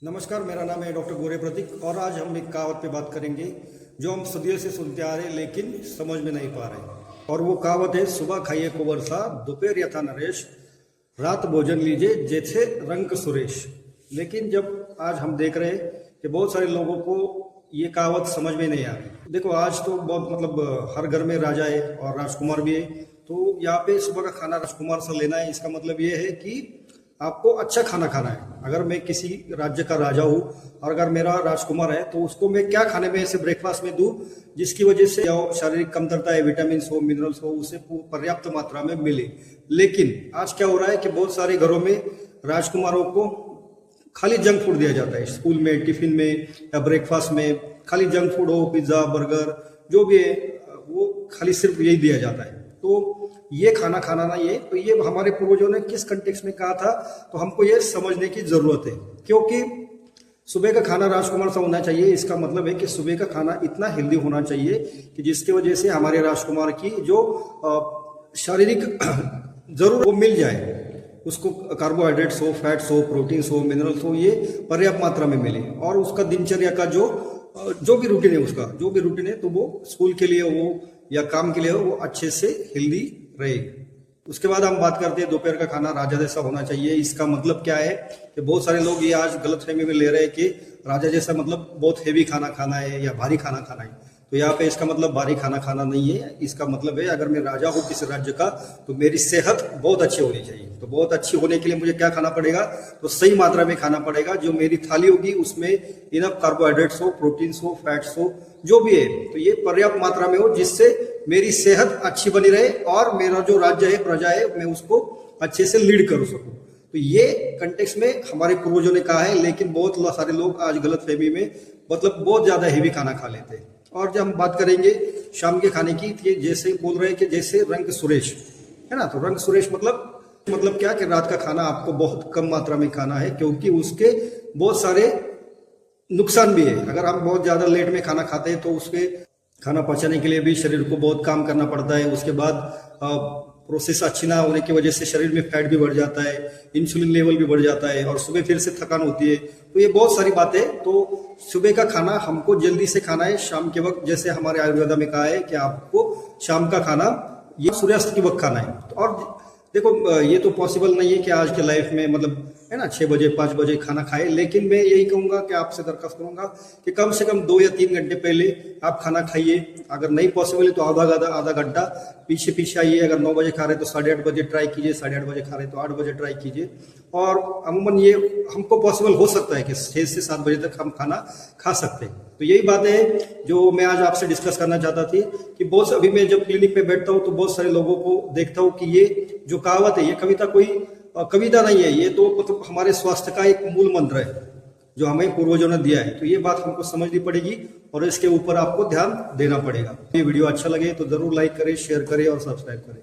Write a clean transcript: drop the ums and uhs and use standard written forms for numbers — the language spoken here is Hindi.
नमस्कार, मेरा नाम है डॉक्टर गोरे प्रतीक और आज हम एक कहावत पे बात करेंगे जो हम सदियों से सुनते आ रहे लेकिन समझ में नहीं पा रहे। और वो कहावत है, सुबह खाइए कुंवर सा, दोपहर यथा नरेश, रात भोजन लीजिए जैसे रंग सुरेश। लेकिन जब आज हम देख रहे हैं कि बहुत सारे लोगों को ये कहावत समझ में नहीं आ रही। देखो, आज तो बहुत हर घर में राजा है और राजकुमार भी है, तो यहाँ पे सुबह का खाना राजकुमार से लेना है। इसका मतलब ये है कि आपको अच्छा खाना खाना है। अगर मैं किसी राज्य का राजा हूँ और अगर मेरा राजकुमार है तो उसको मैं क्या खाने में ऐसे ब्रेकफास्ट में दूं जिसकी वजह से शारीरिक कमतरता है, विटामिन हो, मिनरल्स हो, उसे पर्याप्त मात्रा में मिले। लेकिन आज क्या हो रहा है कि बहुत सारे घरों में राजकुमारों को खाली जंक फूड दिया जाता है। स्कूल में, टिफिन में या ब्रेकफास्ट में खाली जंक फूड हो, पिज्जा, बर्गर जो भी है वो खाली सिर्फ यही दिया जाता है। तो ये खाना खाना ना, ये हमारे पूर्वजों ने किस कंटेक्स्ट में कहा था, तो हमको ये समझने की जरूरत है। क्योंकि सुबह का खाना राजकुमार सा होना चाहिए, इसका मतलब है कि सुबह का खाना इतना हेल्दी होना चाहिए कि जिसकी वजह से हमारे राजकुमार की जो शारीरिक जरूरत वो मिल जाए। उसको कार्बोहाइड्रेट्स हो, फैट्स हो, प्रोटीन्स हो, मिनरल्स हो, ये पर्याप्त मात्रा में मिले। और उसका दिनचर्या का जो भी रूटीन है, उसका जो भी रूटीन है, तो वो स्कूल के लिए हो या काम के लिए हो, वो अच्छे से हेल्दी रहेगी। उसके बाद हम बात करते हैं दोपहर का खाना राजा जैसा होना चाहिए। इसका मतलब क्या है कि बहुत सारे लोग ये आज गलतफहमी में ले रहे हैं कि राजा जैसा मतलब बहुत हेवी खाना खाना है या भारी खाना खाना है। तो यहाँ पे इसका मतलब भारी खाना खाना नहीं है। इसका मतलब है, अगर मैं राजा हूँ किसी राज्य का तो मेरी सेहत बहुत अच्छी होनी चाहिए। तो बहुत अच्छी होने के लिए मुझे क्या खाना पड़ेगा, तो सही मात्रा में खाना पड़ेगा। जो मेरी थाली होगी उसमें इनफ कार्बोहाइड्रेट्स हो, प्रोटीन्स हो, फैट्स हो, जो भी है, तो ये पर्याप्त मात्रा में हो जिससे मेरी सेहत अच्छी बनी रहे और मेरा जो राज्य है, प्रजा है, मैं उसको अच्छे से लीड कर सकूं। तो ये कंटेक्स्ट में हमारे पूर्वजों ने कहा है। लेकिन बहुत सारे लोग आज गलतफहमी में बहुत ज्यादा हेवी खाना खा लेते हैं। और जब हम बात करेंगे शाम के खाने की, तो जैसे बोल रहे हैं कि जैसे रंग सुरेश है ना। तो रंग सुरेश मतलब क्या कि रात का खाना आपको बहुत कम मात्रा में खाना है, क्योंकि उसके बहुत सारे नुकसान भी है। अगर हम बहुत ज्यादा लेट में खाना खाते हैं तो उसके खाना पचाने के लिए भी शरीर को बहुत काम करना पड़ता है। उसके बाद प्रोसेस अच्छी ना होने की वजह से शरीर में फैट भी बढ़ जाता है, इंसुलिन लेवल भी बढ़ जाता है और सुबह फिर से थकान होती है। तो ये बहुत सारी बातें। तो सुबह का खाना हमको जल्दी से खाना है, शाम के वक्त, जैसे हमारे आयुर्वेदा में कहा है कि आपको शाम का खाना ये सूर्यास्त के वक्त खाना है। और देखो, ये तो पॉसिबल नहीं है कि आज के लाइफ में है ना 6 बजे 5 बजे खाना खाए। लेकिन मैं यही कहूंगा कि आपसे दरखास्त करूंगा कि कम से कम 2 या 3 घंटे पहले आप खाना खाइए। अगर नहीं पॉसिबल है तो आधा घंटा पीछे आइए। अगर 9 बजे खा रहे तो 8:30 बजे ट्राई कीजिए, 8:30 बजे खा रहे तो 8 बजे ट्राई कीजिए। और अमूमन ये हमको पॉसिबल हो सकता है कि 6 से 7 बजे तक हम खाना खा सकते हैं। तो यही बात है जो मैं आज आपसे डिस्कस करना चाहता थी कि अभी मैं जब क्लिनिक में बैठता हूँ तो बहुत सारे लोगों को देखता हूँ कि ये जो कहावत है, ये कविता नहीं है, ये तो मतलब हमारे स्वास्थ्य का एक मूल मंत्र है जो हमें पूर्वजों ने दिया है। तो ये बात हमको समझनी पड़ेगी और इसके ऊपर आपको ध्यान देना पड़ेगा। ये वीडियो अच्छा लगे तो जरूर लाइक करें, शेयर करें और सब्सक्राइब करें।